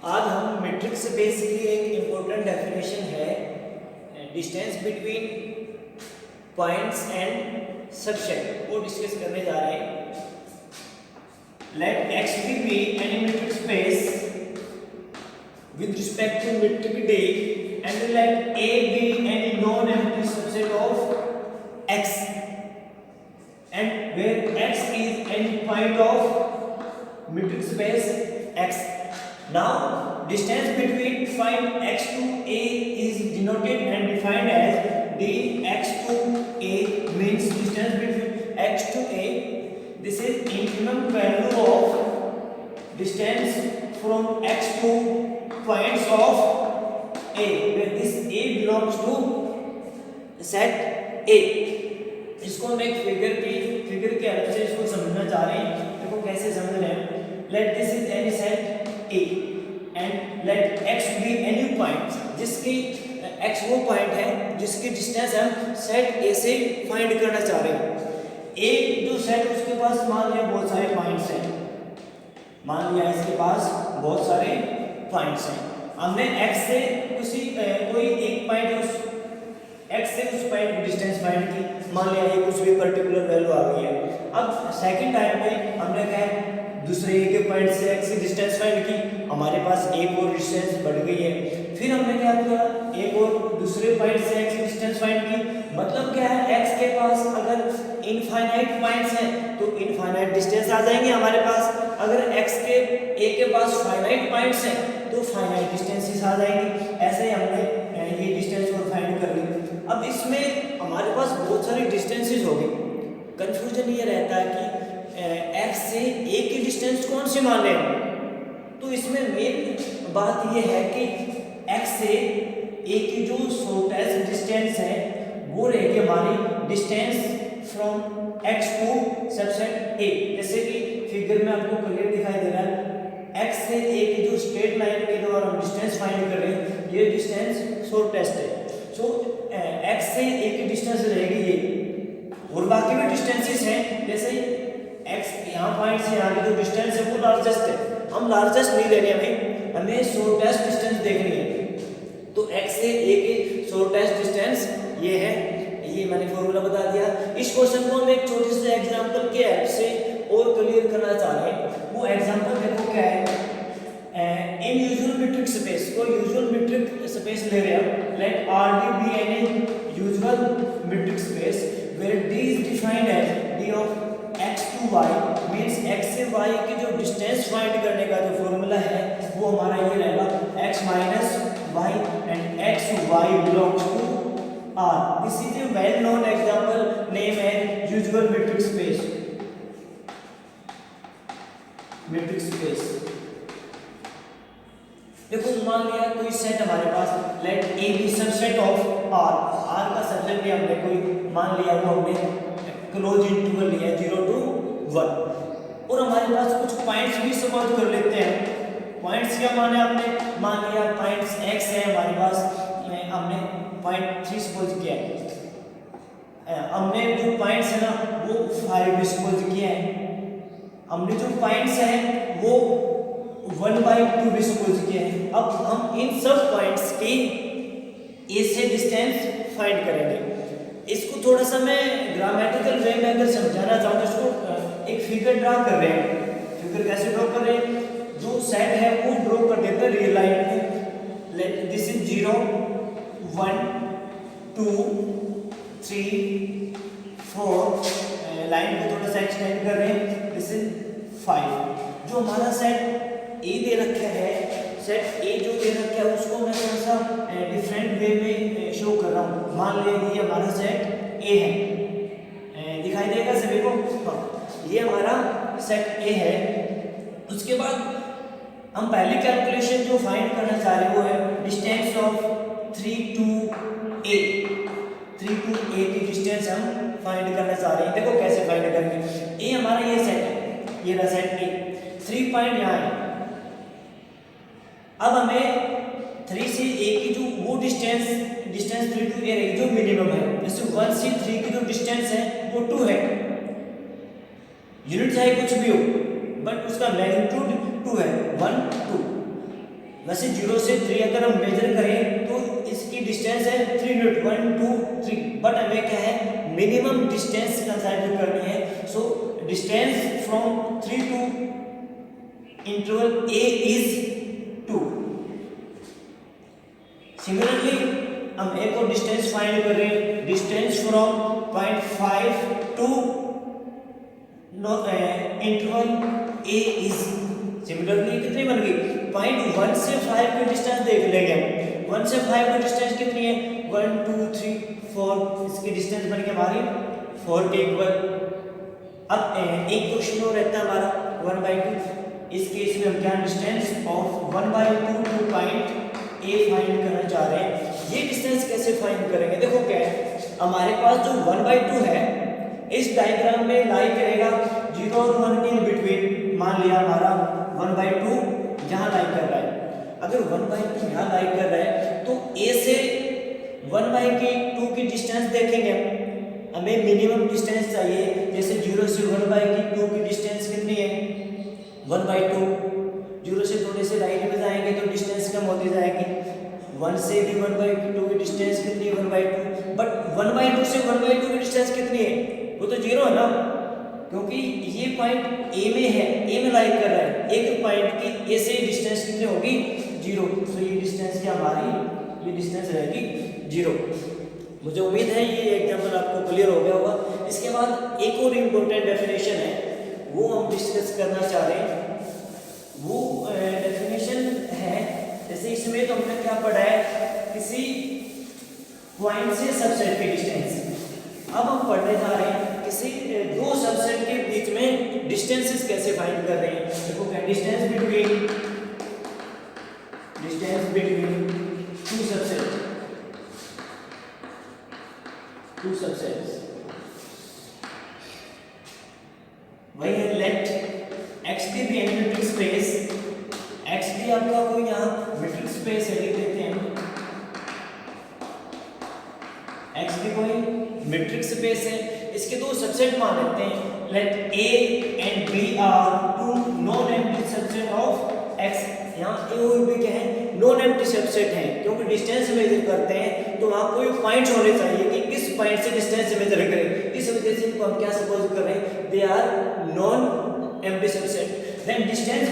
आज हम matrix base की एक इम्पोर्टेंट डेफिनेशन है distance between points and subset वो डिस्कस करने जा रहे हैं। Let X be any metric space with respect to metric D and let A be any non-empty subset of X and where X is any point of metric space X. Now distance between point X to A is denoted and defined as dx to A means distance between X to A. This is increment value of distance from X to points of A where this A belongs to set A. इसको हम एक figure के help से इसको समझना चाह रहे हैं। देखो कैसे समझ रहे हैं। Let this is any set A and let X be any point जिसकी X वो पॉइंट है जिसकी डिस्टेंस हम सेट A से फाइंड करना चाह रहे हैं। A जो सेट उसके पास मान लिया बहुत सारे पॉइंट्स हैं, मान लिया इसके पास बहुत सारे पॉइंट्स हैं। हमने x से कोई एक पॉइंट है उस x से उस पॉइंट की डिस्टेंस फाइंड की, मान लिया ये कुछ भी पर्टिकुलर वैल्यू आ गई है। अब सेकंड टाइम पे हमने क्या है दूसरे एक के पॉइंट से x की डिस्टेंस फाइंड की, हमारे पास एक और डिस्टेंस बढ़ गई है। फिर हमने क्या किया एक और दूसरे पॉइंट से x की डिस्टेंस फाइंड की। मतलब क्या है x के पास अगर इनफाइनाइट पॉइंट्स हैं तो इनफाइनाइट डिस्टेंस आ जाएंगे हमारे पास। अगर x के a के पास फाइनाइट पॉइंट्स हैं तो फाइनाइट डिस्टेंसेस आ जाएंगे। ऐसे ही हमने ये डिस्टेंस को फाइंड कर ली। अब इसमें हमारे पास बहुत सारी डिस्टेंसेस हो गई। कंफ्यूजन ये रहता है कि x से a की डिस्टेंस कौन सी मान लें। तो इसमें मेन बात ये है कि x से a की जो शॉर्टेस्ट डिस्टेंस है वो रहेगी हमारी distance from x to subset a। जैसे कि फिगर में आपको क्लियर दिखाई दे रहा है x से a की जो स्ट्रेट लाइन के द्वारा हम डिस्टेंस फाइंड कर रहे हैं ये डिस्टेंस शॉर्टेस्ट है। सो x से a की डिस्टेंस रहेगी ये, और बाकी भी डिस्टेंसेस हैं। जैसे x यहाँ पॉइंट से यहाँ की जो डिस्टेंस है वो लार्जेस्ट है, हम लार्जेस्ट नहीं लेंगे, हमें शॉर्टेस्ट डिस्टेंस देखनी है। तो x से a की शॉर्टेस्ट डिस्टेंस ये है, ये मैंने फॉर्मूला बता दिया। इस क्वेश्चन को हम एक छोटे से एग्जांपल के हेल्प से और क्लियर करना चाह रहे हैं। वो एग्जांपल देखो क्या है। इन यूजुअल मीट्रिक स्पेस को यूजुअल मीट्रिक स्पेस ले रहे हैं। Let R D be any usual metric space where D is defined as D of x to y means x से y की जो डिस्टेंस फाइंड करने का जो फॉर्मूला है वो हमारा ये रहेगा x minus y and x y belongs to R. This is a well known example named as usual metric space. Metric space. देखो मान लिया कोई सेट हमारे पास let A B subset of R, R का सबसेट भी हमने कोई मान लिया वो हमने क्लोज इंटरवल लिया 0 to 1, और हमारे पास कुछ पॉइंट्स भी सपोज कर लेते हैं। पॉइंट्स क्या माने आपने मान लिया पॉइंट्स x है हमारे पास, हमने पॉइंट 3 सपोज किया है। हमने जो पॉइंट्स है ना वो 5 भी सपोज किया है। हमने जो पॉइंट्स हैं वो 1/2 भी सपोज किया है। अब हम इन सब पॉइंट्स की a से डिस्टेंस फाइंड करेंगे। इसको थोड़ा सा मैं ग्रामेटिकल वे में अगर समझाना चाहूँ तो इसको एक फिगर ड्रा कर रहे हैं। फिगर कैसे ड्रॉ कर रहे हैं, जो सेट है वो ड्रॉ कर देते हैं रियल लाइन पे। लेट दिस इज 0 1 2 3 4, लाइन को थोड़ा सा एक्सटेंड कर रहे हैं। This is 5। जो हमारा सेट ए दे रखा है, सेट ए जो दे रखा है उसको मैं थोड़ा सा डिफरेंट वे में शो कर रहा हूँ। मान लें ये हमारा सेट ए है, दिखाई देगा सभी को। हाँ ये हमारा सेट ए है। उसके बाद हम पहली कैलकुलेशन जो फाइंड करना चाह रहे हैं वो है distance of 3 to A। 3 to A की डिस्टेंस हम फाइंड करना चाह रहे हैं। देखो कैसे फाइंड करेंगे। ए हमारा ये सेट है, ये रहा सेट ए, 3 पॉइंट यहाँ है। अब हमें 3 से A की जो वो डिस्टेंस 3 to A रहेगी जो मिनिमम है। जैसे 1 से 3 की जो डिस्टेंस है वो 2 है, यूनिट चाहे कुछ भी हो बट उसका मैग्नीट्यूड 2 है, 1 2। वैसे 0 से 3 अगर हम मेजर करें तो इसकी डिस्टेंस है 3 यूनिट, 1 2 3, बट हमें क्या है मिनिमम डिस्टेंस कंसीडर करनी है। So distance from 3 to interval A is 2। Similarly हम एक और डिस्टेंस फाइंड कर रहे हैं, distance from 0.5 to interval A is, similarly कितनी बन गई 0.1 से 5 की डिस्टेंस देख लेंगे हम। 1 से 5 की डिस्टेंस कितनी है 1 2 3 4, इसकी डिस्टेंस बन गई हमारी 4 के इक्वल। अब एक क्वेश्चन और रहता है हमारा 1/2। इस केस में हम क्या distance of 1/2 two point A find करना चाह रहे हैं। ये डिस्टेंस कैसे फाइंड करेंगे, देखो क्या है हमारे पास जो 1/2 है इस डायग्राम में लाई करेगा 0 और 1 के बिटवीन। मान लिया हमारा 1/2 यहाँ लाई कर रहा है, अगर 1/2 यहाँ लाई कर रहा है तो ए से 1/2 की डिस्टेंस देखेंगे, हमें मिनिमम डिस्टेंस चाहिए। जैसे 0 से 1/2 की डिस्टेंस कितनी है 1/2, 0 से थोड़े से राइट में जाएंगे तो डिस्टेंस कम होती जाएगी। 1 से भी 1/2 की डिस्टेंस कितनी है 1/2, बट 1/2 से 1/2 की डिस्टेंस कितनी है, वो तो 0 है ना, क्योंकि ये पॉइंट ए में है, ए में लाइक कर रहा है। एक पॉइंट की ए से डिस्टेंस कितनी होगी 0, तो ये डिस्टेंस क्या हमारी, ये डिस्टेंस रहेगी 0। मुझे उम्मीद है ये एग्जांपल आपको क्लियर हो गया होगा। इसके बाद एक और इम्पोर्टेंट डेफिनेशन है वो हम डिस्कस करना चाह रहे हैं। वो डेफिनेशन है, जैसे इसमें तो हमने क्या पढ़ा है किसी पॉइंट से सबसेट की डिस्टेंस। अब हम पढ़ने जा रहे हैं किसी दो सबसेट के बीच में डिस्टेंसेस कैसे फाइंड कर रहे हैं। देखो क्या डिस्टेंस बिटवीन टू सबसेट्स, वही है लेट x की भी मेट्रिक स्पेस, x भी आपका कोई यहाँ मेट्रिक स्पेस है, लिख देते हैं x भी कोई मेट्रिक स्पेस है। इसके दो सबसेट मान लेते हैं, let a and b are two non empty subset of x। यहाँ a और b क्या है नॉन एम्प्टी सबसेट है, क्योंकि डिस्टेंस मेजर करते हैं तो वहाँ कोई पॉइंट्स होने चाहिए कि किस पॉइंट से डिस्टेंस मेजर करें। इस वजह से इनको हम क्या सपोज कर रहे हैं, they are non empty subset. Then distance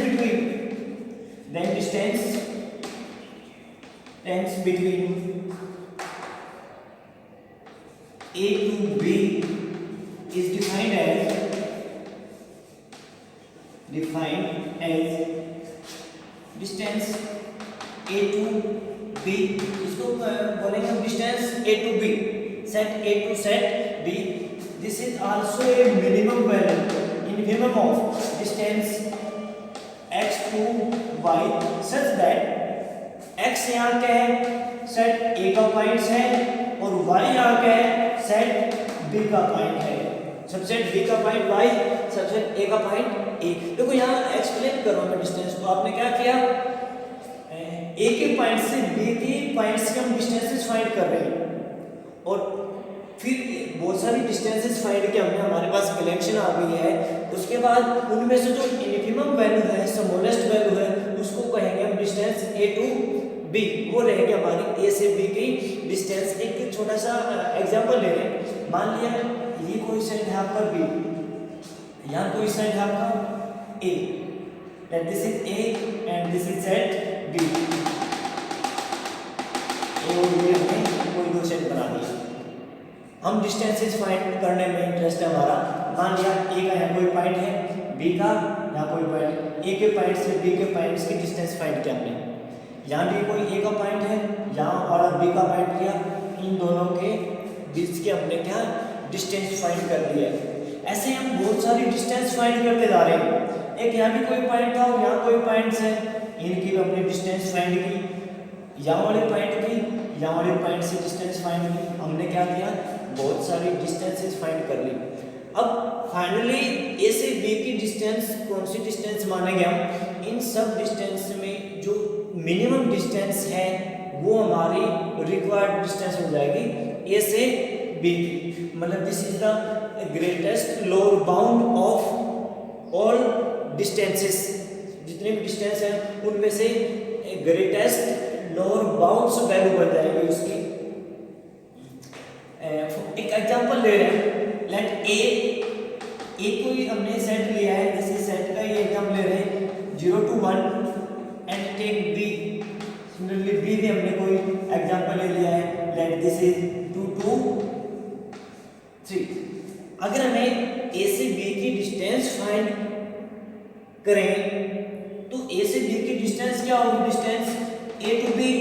between a to b is defined as distance a to b, इसको बोलेंगे हम distance a to b, set a to set b। This is also a minimum value of distance x to y such that x यहाँ क्या है set a का points है और y यहाँ क्या है सेट b का पॉइंट है। सबसेट b का पॉइंट y, सबसेट a का पॉइंट a। देखो यहाँ एक्सप्लेन करो मैं डिस्टेंस को। आपने क्या किया a के पॉइंट से b के पॉइंट से हम डिस्टेंसेस फाइंड कर रहे हैं और फिर बहुत सारी डिस्टेंसेस फाइंड किया हमने, हमारे पास कलेक्शन आ गई है। उसके बाद उनमें से जो इनफिमम वैल्यू है स्मॉलेस्ट वैल्यू है उसको कहेंगे हम डिस्टेंस a टू b, वो रहेगी हमारी a से b की डिस्टेंस। एक छोटा सा एग्जांपल ले रहे हैं, मान लिया ये कोई साइड है आपका b, यहाँ कोई साइड है आपका a, that this is a and this is set b। और ये हमने कोई दो साइड बना दिया। हम डिस्टेंसेस फाइंड करने में इंटरेस्ट है हमारा। मान लिया a का यहाँ कोई पॉइंट है, b का यहाँ कोई पॉइंट, a के पॉइंट से b के पॉइंट्स की डिस्टेंस फाइंड किया हमने। यहाँ भी कोई a का पॉइंट है, यहाँ और b का पॉइंट लिया, इन दोनों के बीच के हमने क्या डिस्टेंस फाइंड कर लिया है। ऐसे हम बहुत सारी डिस्टेंस फाइंड करते जा रहे हैं। एक यहाँ भी कोई पॉइंट था और यहाँ कोई पॉइंट्स है, इनकी भी हमने डिस्टेंस फाइंड की, यहाँ वाले पॉइंट की, यहाँ वाले पॉइंट से डिस्टेंस फाइंड की। हमने क्या किया बहुत सारी डिस्टेंसेस फाइंड कर ली। अब फाइनली ए से बी की डिस्टेंस कौन सी डिस्टेंस मानेंगे हम, इन सब डिस्टेंस में जो मिनिमम डिस्टेंस है वो हमारी रिक्वायर्ड डिस्टेंस हो जाएगी ए से बी की। मतलब this is the greatest lower bound of all distances. जितने भी डिस्टेंस हैं उनमें से ग्रेटेस्ट लोअर बाउंड्स वैल्यू बन जाएगी उसकी। एक एग्जांपल ले रहे हैं, लेट ए को ही हमने सेट लिया है, जैसे सेट का ये एग्जांपल ले रहे हैं 0 to 1 and take B. Similarly B में हमने कोई एग्जांपल ले लिया है, लेट दिस इज 2 to 3। अगर हमें ए से बी की डिस्टेंस फाइंड करें तो ए से बी की डिस्टेंस क्या होगी, डिस्टेंस ए टू बी,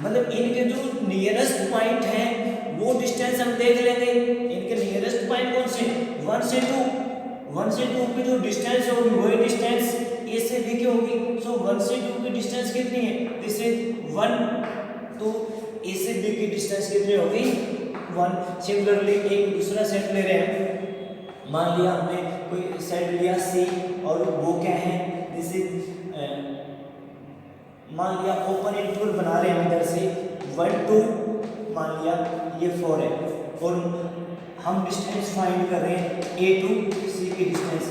मतलब इनके जो नियरेस्ट पॉइंट है वो डिस्टेंस हम देख लेंगे। इनके नियरेस्ट पॉइंट कौन से, 1 से 2 की जो डिस्टेंस होगी वही डिस्टेंस ए से बी की होगी। सो 1 से 2 की डिस्टेंस कितनी है, दिस इज 1, तो ए से बी की डिस्टेंस कितनी होगी, 1। सिमिलरली एक दूसरा सेट ले रहे हैं, मान लिया हमने कोई सेट लिया सी और वो क्या है, दिस इज मान लिया ओपन इंटरवल बना रहे हैं इधर से 1 2, मान लिया ये 4 है और हम डिस्टेंस फाइंड कर रहे हैं ए टू सी की डिस्टेंस।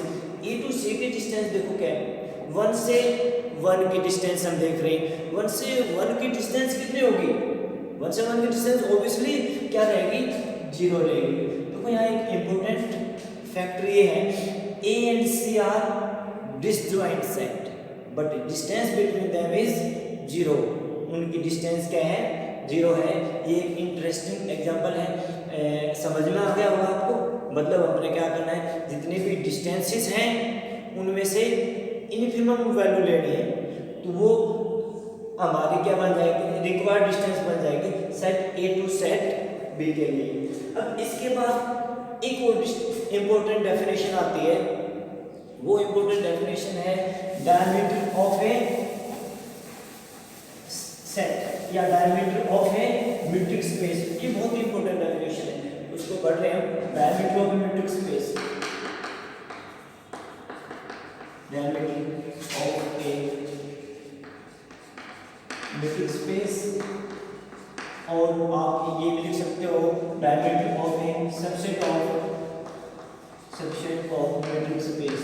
ए टू सी की डिस्टेंस देखो क्या है, 1 से 1 की डिस्टेंस हम देख रहे हैं। 1 से 1 की डिस्टेंस कितनी होगी, 1 से 1 की डिस्टेंस ऑब्वियसली क्या रहेगी, 0 रहेगी। तो यहाँ एक इम्पोर्टेंट फैक्टर ये है, A and C are disjoint set but distance between them is 0। उनकी डिस्टेंस क्या है, 0 है। ये एक इंटरेस्टिंग एग्जांपल है, समझ में आ गया होगा आपको। मतलब हमने क्या करना है, जितने भी डिस्टेंसेस हैं उनमें से इनफिनिमम वैल्यू लेनी है, तो वो हमारी क्या बन जाएगी, रिक्वायर्ड डिस्टेंस बन जाएगी set A to set B के लिए। अब इसके बाद एक और इम्पोर्टेंट डेफिनेशन आती है, वो इम्पोर्टेंट डेफिनेशन है डायमीटर ऑफ ए सेट या diameter of a metric space. ये बहुत ही इंपॉर्टेंट डेफिनेशन है, उसको पढ़ रहे हैं, diameter of a metric space, diameter of a metric space, और आप ये भी लिख सकते हो diameter of A subset of metric space.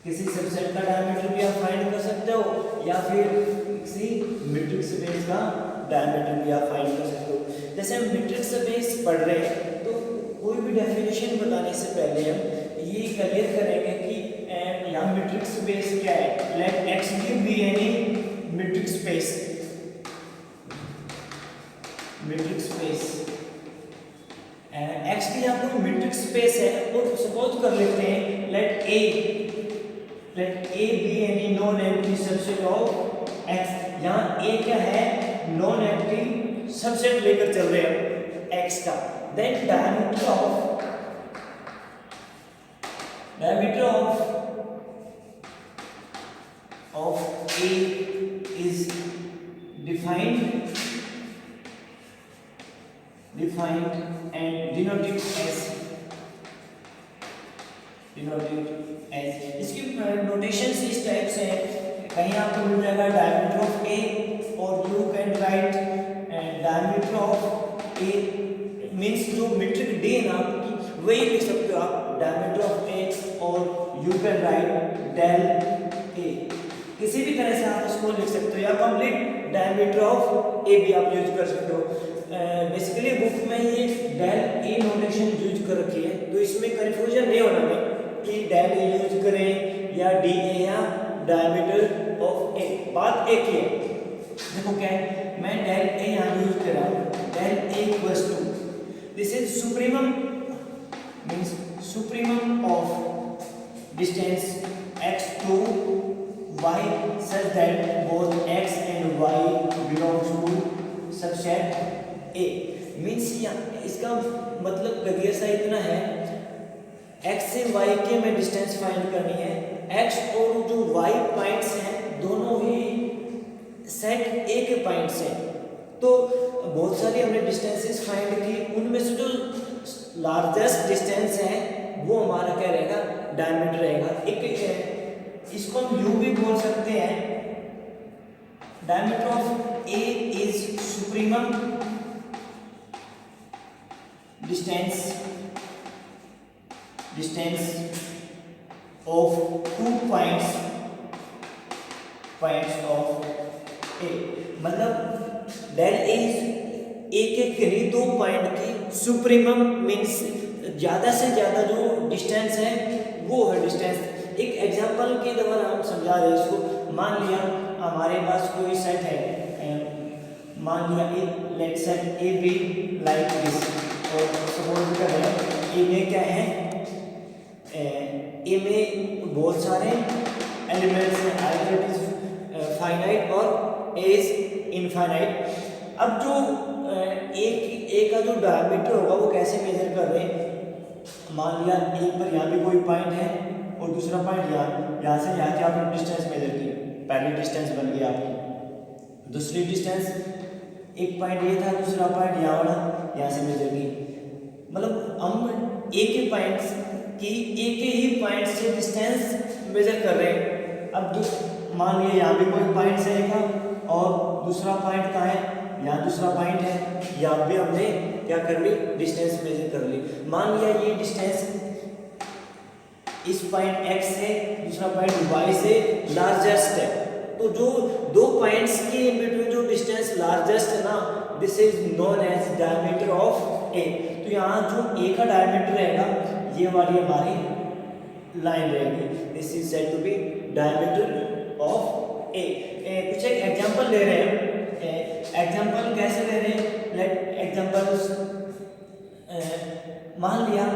किसी सबसेट का डायमीटर भी आप फाइंड कर सकते हो या फिर किसी मीट्रिक स्पेस का डायमीटर भी आप फाइंड कर सकते हो। जैसे हम मीट्रिक स्पेस पढ़ रहे हैं तो कोई भी डेफिनेशन बताने से पहले हम ये क्लियर करेंगे कि यहाँ मीट्रिक स्पेस क्या है। Let X be any metric space, metric space X की यहाँ कोई मीट्रिक स्पेस है और सपोज कर लेते हैं let A be any non empty subset of X. यहाँ ए क्या है, नॉन एम्प्टी सबसेट लेकर चल रहे हैं एक्स का। Then diameter of A is defined and denoted as इसकी नोटेशन इस टाइप से है, कहीं आपको मिल जाएगा डायमीटर ऑफ ए और you can right diameter of A means जो मीट्रिक डी है ना आपकी वही लिख सकते हो आप, डायमीटर ऑफ ए और you can right del A. किसी भी तरह से आप इसको लिख सकते हो या कंप्लीट डायमीटर ऑफ ए भी आप यूज कर सकते हो। बेसिकली बुक में ये डेल ए नोटेशन यूज कर रखी है, तो इसमें कंफ्यूजन नहीं होना है कि डेल ए यूज करें या डी ए या डायमीटर ऑफ ए, बात एक ही है। देखो क्या है, मैं डेल ए यहाँ यूज कर रहा हूँ, del A equals to this is supremum means supremum of distance x to y such that both x and y belong to subset A। Means इसका मतलब क्लियर सा इतना है, x से y के में डिस्टेंस फाइंड करनी है, x और जो y पॉइंट्स हैं दोनों ही सेट A के पॉइंट्स हैं। तो बहुत सारी हमने डिस्टेंसेस फाइंड की, उनमें से जो लार्जेस्ट डिस्टेंस है वो हमारा क्या रहेगा, डायमीटर रहेगा। एक इसको हम u भी बोल सकते हैं, diameter of A is supremum distance of 2 points of A, मतलब डेल ए एक के दो पॉइंट की सुप्रीमम मीन्स ज़्यादा से ज़्यादा जो डिस्टेंस है वो है डिस्टेंस। एक एग्जांपल के द्वारा हम समझा रहे हैं इसको। मान लिया हमारे पास कोई सेट है, मान लिया let's set A be like this, और सपोज कर रहे हैं ए में क्या है, ए में बहुत सारे एलिमेंट्स हैं, आइदर इट इज फाइनाइट और ए इज इनफाइनाइट। अब जो ए का जो डायमीटर होगा वो कैसे मेजर कर रहे हैं, मान लिया एक पर यहाँ भी कोई पॉइंट है और दूसरा पॉइंट यहाँ से यहाँ की आपने डिस्टेंस मेजर की, पहली डिस्टेंस बन गई आपकी, दूसरी डिस्टेंस एक पॉइंट ये था, दूसरा पॉइंट यहाँ वाला यहाँ से मेजर की, मतलब हम एक ही पॉइंट की एक ही पॉइंट से डिस्टेंस मेजर कर रहे हैं। अब मान लिया यहाँ भी कोई पॉइंट से था और दूसरा पॉइंट कहाँ है, यहाँ दूसरा पॉइंट है, यहाँ भी हमने क्या कर ली, डिस्टेंस मेजर कर ली। मान लिया ये डिस्टेंस इस पॉइंट x से दूसरा पॉइंट y से लार्जेस्ट है, तो जो दो पॉइंट्स के इन बिटवीन जो डिस्टेंस लार्जेस्ट है ना, this is known as diameter of A. तो यहाँ जो a का डायमीटर रहेगा ये वाली हमारी लाइन रहेगी, this is said to be diameter of A. कुछ एक एग्जांपल ले रहे हैं, एग्जांपल कैसे ले रहे हैं, लेट एग्जांपल्स मान लिया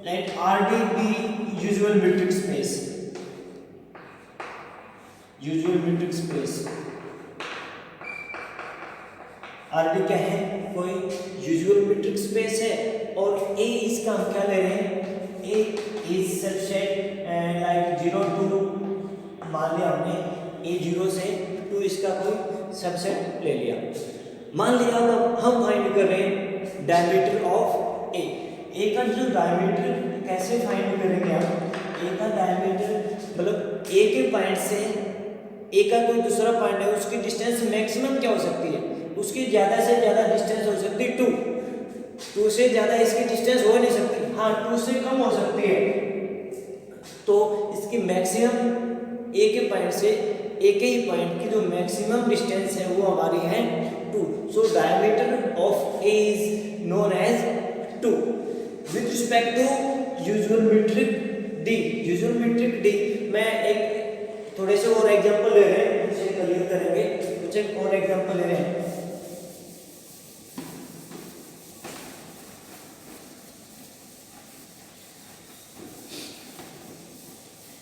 let R D be usual metric space, usual metric space R D क्या है, कोई यूजुअल मीट्रिक स्पेस है, और ए इसका हम क्या ले रहे हैं, ए इज सबसेट लाइक 0 टू, मान लिया हमने ए 0 से 2 इसका कोई सबसेट ले लिया। मान लिया हम फाइंड कर रहे हैं डायमीटर ऑफ ए। ए का जो डायमीटर कैसे फाइंड करेंगे हम, ए का डायमीटर मतलब ए के पॉइंट से ए का कोई दूसरा पॉइंट है उसकी डिस्टेंस मैक्सिमम क्या हो सकती है, उसकी ज़्यादा से ज़्यादा डिस्टेंस हो सकती है 2 से ज़्यादा इसकी डिस्टेंस हो नहीं सकती, हाँ 2 से कम हो सकती है। तो इसकी मैक्सिमम ए के पॉइंट से एक ही पॉइंट की जो मैक्सिमम डिस्टेंस है वो हमारी है 2। So diameter of A is known as 2। With respect to usual metric D, usual metric D मैं एक थोड़े से और एग्जांपल ले रहे हैं, उसे क्लियर करेंगे, कुछ एक और एग्जांपल ले रहे हैं।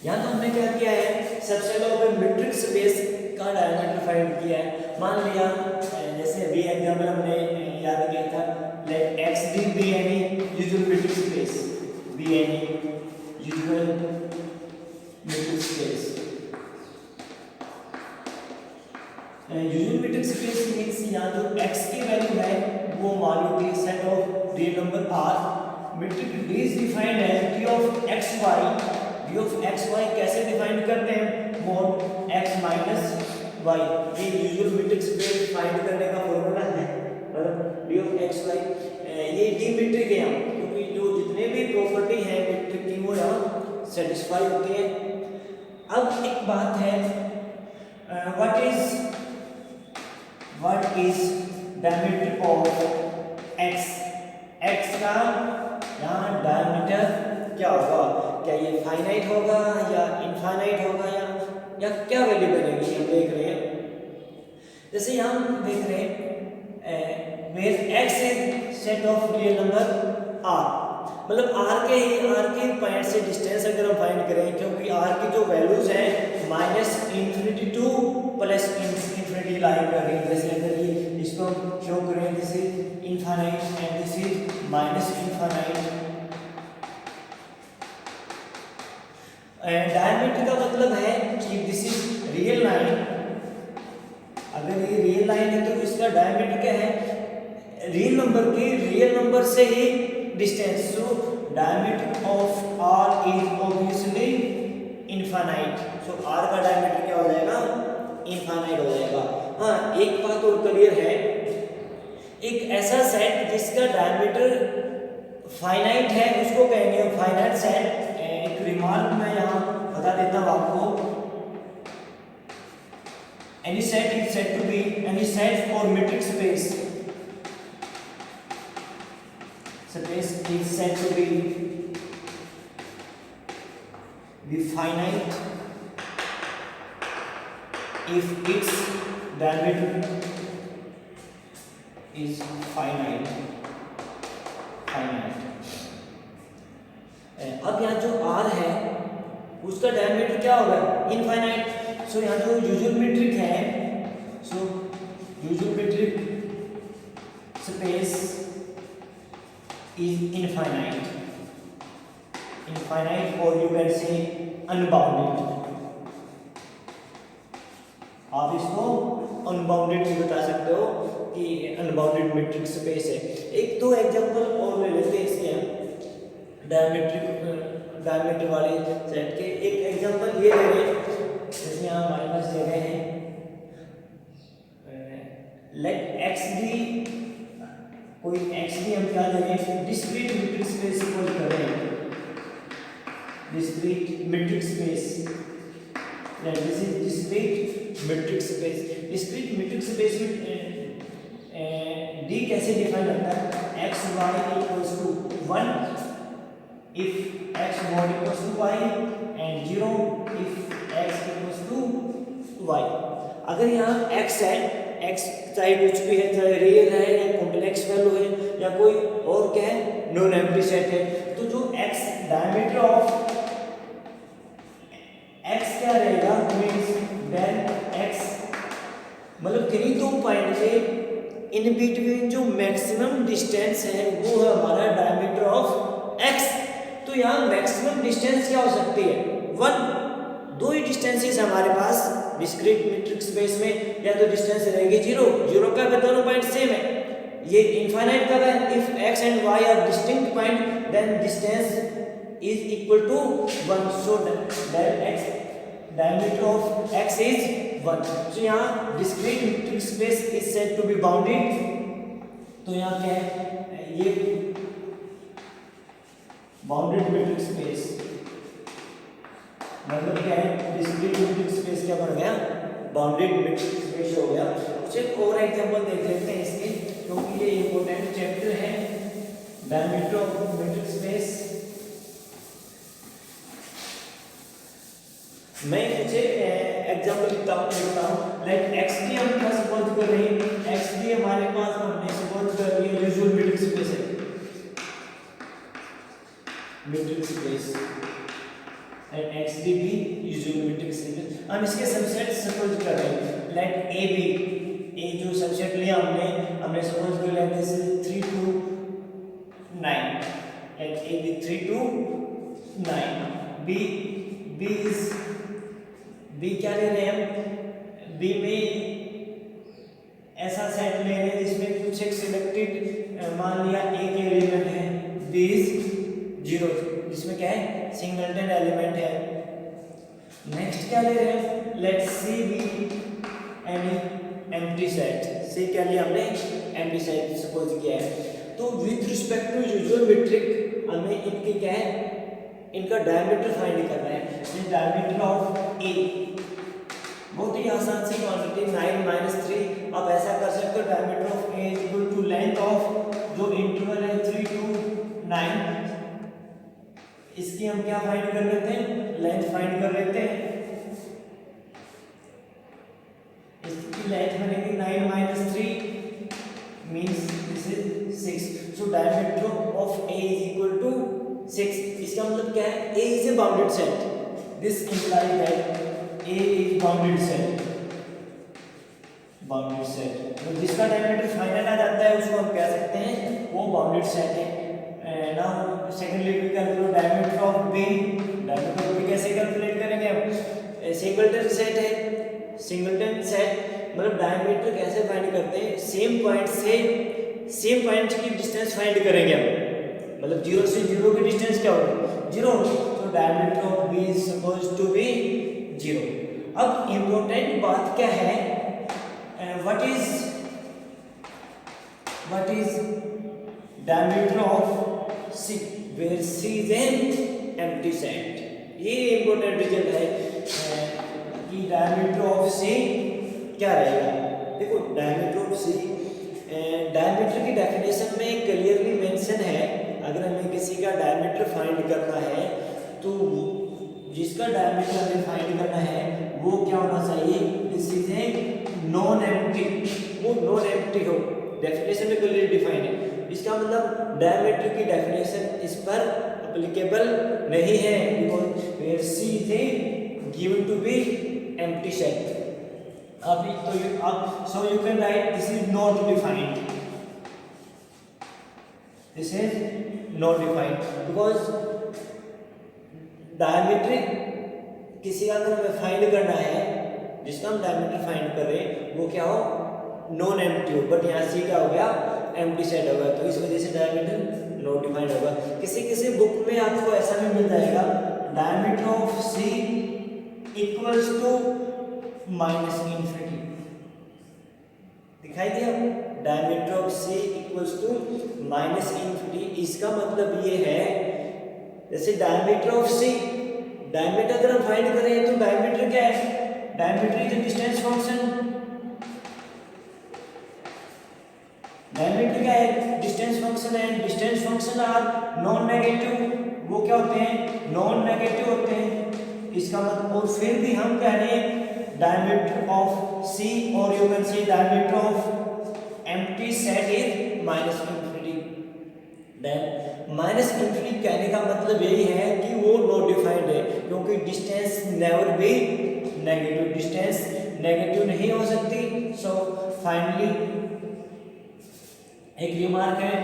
यहाँ तो हमने क्या किया है, सबसे पहले मीट्रिक स्पेस का डायमीटर फाइंड किया है। मान लिया जैसे बी एग्जांपल हमने याद किया था, let X D be any usual metric space, be any usual metric space. Usual metric space means यहाँ जो x की वैल्यू है वो मान लो कि set of real number r। Metric d is defined as d of xy। d of xy कैसे define करते हैं, mod x माइनस y। ये यूजुअल मीट्रिक स्पेस फाइंड करने का फॉर्मूला है, मतलब d ऑफ xy ये d मीट्रिक है यहाँ, क्योंकि जो जितने भी प्रॉपर्टी है मीट्रिक की वो यहाँ सेटिस्फाई होती है। अब एक बात है, what is diameter of x? x का यहाँ डायमीटर क्या होगा, क्या ये फाइनाइट होगा या इनफाइनाइट होगा या क्या वैल्यू बनेगी, हम देख रहे हैं। जैसे यहाँ हम देख रहे हैं where x is set of real number r, मतलब r के पॉइंट से डिस्टेंस अगर हम फाइंड करें, क्योंकि r की जो वैल्यूज हैं minus infinity to plus infinity lie कर रही है। जैसे अगर ये इसको हम शो करें, this is infinite and this is minus infinite. Diameter का मतलब है कि दिस इज रियल लाइन, अगर ये रियल लाइन है तो इसका डायमीटर क्या है, रियल नंबर की रियल नंबर से ही distance. So diameter of r is obviously infinite. So r का डायमीटर क्या हो जाएगा, इनफाइनाइट हो जाएगा। हाँ एक बात और क्लियर है, एक ऐसा सेट जिसका डायमीटर फाइनाइट है उसको कहेंगे हम फाइनाइट सेट। रिमार्क मैं यहाँ बता देता हूँ आपको, any set is said to be any set or metric space is said to be finite if its diameter is finite. अब यहाँ जो R है उसका डायमीटर क्या होगा, इनफाइनाइट. सो यहाँ जो यूजुअल मीट्रिक है, so usual metric space is infinite और यू कैन से अनबाउंडेड. आप इसको अनबाउंडेड भी बता सकते हो कि अनबाउंडेड मीट्रिक स्पेस है. एक दो एग्जांपल और ले लेते हैं इसके हम डायमीटर वाले सेट के. एक एग्जांपल ये ले रहे हैं, जिसमें हमारे पास दे रहे हैं लेट एक्स डी, कोई एक्स डी हम क्या दे रहे हैं, डिस्क्रीट मीट्रिक स्पेस को कर रहे हैं. Discrete metric space, this is discrete metric space. डिस्क्रीट मीट्रिक स्पेस में डी कैसे डिफाइन होता है, X Y equals to 1 if x mod equals to y and 0 if x equals to y. अगर यहाँ x है, x चाहे कुछ भी है, चाहे रियल है या कॉम्प्लेक्स वैल्यू है या कोई और क्या है, नॉन एम्प्टी सेट है, तो जो x डायमीटर ऑफ x क्या रहेगा, मींस देन x मतलब किन्हीं दो पॉइंट से इन बिटवीन जो मैक्सिमम डिस्टेंस है वो है हमारा डायमीटर ऑफ x. तो यहाँ मैक्सिमम डिस्टेंस क्या हो सकती है, 1. दो ही डिस्टेंसेस हमारे पास डिस्क्रीट मीट्रिक स्पेस में, या तो डिस्टेंस रहेगी 0 का भी दोनों पॉइंट सेम है. ये इनफाइनाइट कब है, if x and y are distinct point then distance is equal to 1. So that x diameter of x is 1. So यहाँ discrete metric space is said to be bounded. तो यहाँ क्या है, ये बाउंडेड मीट्रिक स्पेस मतलब क्या है, discrete metric space क्या बन गया, बाउंडेड मीट्रिक स्पेस हो गया. कुछ एक और एग्जांपल देख लेते हैं इसके, क्योंकि ये इंपॉर्टेंट चैप्टर है, डायमीटर ऑफ मीट्रिक स्पेस. मैं कुछ एग्जांपल लिखता हूँ. लेट एक्स डी हम क्या सपोज कर रहे हैं, एक्स डी हमारे पास हमने सपोज कर लिया यूजुअल मीट्रिक स्पेस है, metric space and x D भी यूजुअल मीट्रिक स्पेस. हम इसके सबसेट सपोज कर रहे हैं. लेट ए बी, ए जो सबसेट लिया हमने सपोज कर लिया this 3 to 9. Let A be 3 to 9. B is, B क्या ले रहे हैं हम, बी में ऐसा सेट ले रहे हैं जिसमें कुछ एक सिलेक्टेड मान लिया ए के एलिमेंट है, बी इज 0 जिसमें क्या है, सिंगलटन एलिमेंट है. नेक्स्ट क्या ले रहे हैं, let C be any empty set. C क्या लिया हमने, एम्प्टी सेट सपोज किया है. तो with respect to usual metric हमें इनके क्या है, इनका डायमीटर फाइंड करना है. डायमीटर ऑफ ए बहुत ही आसान सी क्वांटिटी 9 - 3. आप ऐसा कर सकते हो, diameter of A is equal to length of जो इंटरवल है 3 to 9. इसकी हम क्या फाइंड कर लेते हैं, लेंथ फाइंड कर लेते हैं. इसकी लेंथ बनेगी 9 - 3 means this is 6. So diameter of A is equal to 6. इसका मतलब क्या है, A is a bounded set. This implies that A is bounded set. तो जिसका डायमीटर फाइनल आ जाता है उसको हम कह सकते हैं वो बाउंडेड सेट है. Now secondly we calculate diameter of B. Diameter of B कैसे कैलकुलेट करेंगे हम, सिंगलटन सेट है. सिंगलटन सेट मतलब डायमीटर कैसे फाइंड करते हैं, सेम पॉइंट से सेम पॉइंट की डिस्टेंस फाइंड करेंगे हम. मतलब 0 से 0 की डिस्टेंस क्या होगी, 0. तो diameter of B is suppose to be 0. अब इंपॉर्टेंट बात क्या है, what is diameter of C, where C is an empty set. ये इम्पोर्टेंट रिजल्ट है कि डायमीटर ऑफ सी क्या रहेगा। देखो डायमीटर ऑफ सी, डायमीटर की डेफिनेशन में क्लियरली मेंशन है, अगर हमें किसी का डायमीटर फाइंड करना है तो जिसका डायमीटर हमें फाइंड करना है वो क्या होना चाहिए, this is a non empty, वो नॉन एम्प्टी हो, डेफिनेशन में क्लियरली डिफाइन है। इसका मतलब डायमीटर की डेफिनेशन इस पर एप्लीकेबल नहीं है, because C is a given to be empty set. अभी तो अब so you can write this is not defined, this is not defined because diameter किसी का अगर हमें फाइंड करना है, जिसका हम डायमीटर फाइंड कर रहे हैं वो क्या हो, नॉन एम्प्टी हो, बट यहाँ सी क्या हो गया, एम्प्टी सेट होगा, तो इस वजह से डायमीटर नॉट डिफाइंड होगा। किसी किसी बुक में आपको ऐसा भी मिल जाएगा, diameter of C equals to minus infinity, दिखाई दिया, diameter of C equals to minus infinity. इसका मतलब ये है जैसे डायमीटर ऑफ सी, डायमीटर अगर हम फाइंड करें तो डायमीटर क्या है, diameter is distance function, diameter क्या है, डिस्टेंस फंक्शन है, distance function are non negative, वो क्या होते हैं, नॉन नेगेटिव होते हैं। इसका मतलब, और फिर भी हम कह रहे हैं डायमीटर ऑफ सी और you can see diameter of empty set is minus infinity. Then minus infinity कहने का मतलब यही है कि वो नॉट डिफाइंड है, क्योंकि distance never be negative, distance negative नहीं हो सकती। सो फाइनली एक रिमार्क है,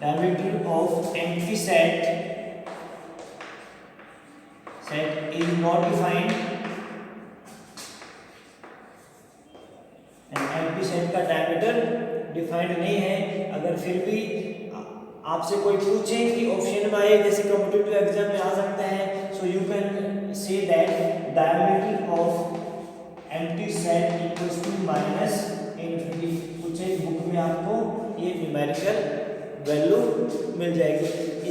diameter of empty set is not defined, empty set का डायमीटर डिफाइंड नहीं है। अगर फिर भी आपसे कोई पूछे कि ऑप्शन में आए, जैसे कॉम्पिटिटिव एग्जाम में आ सकता है, so you can say that diameter of empty set equals to minus infinity, कुछ एक बुक में आपको ये न्यूमेरिकल वैल्यू मिल जाएगी।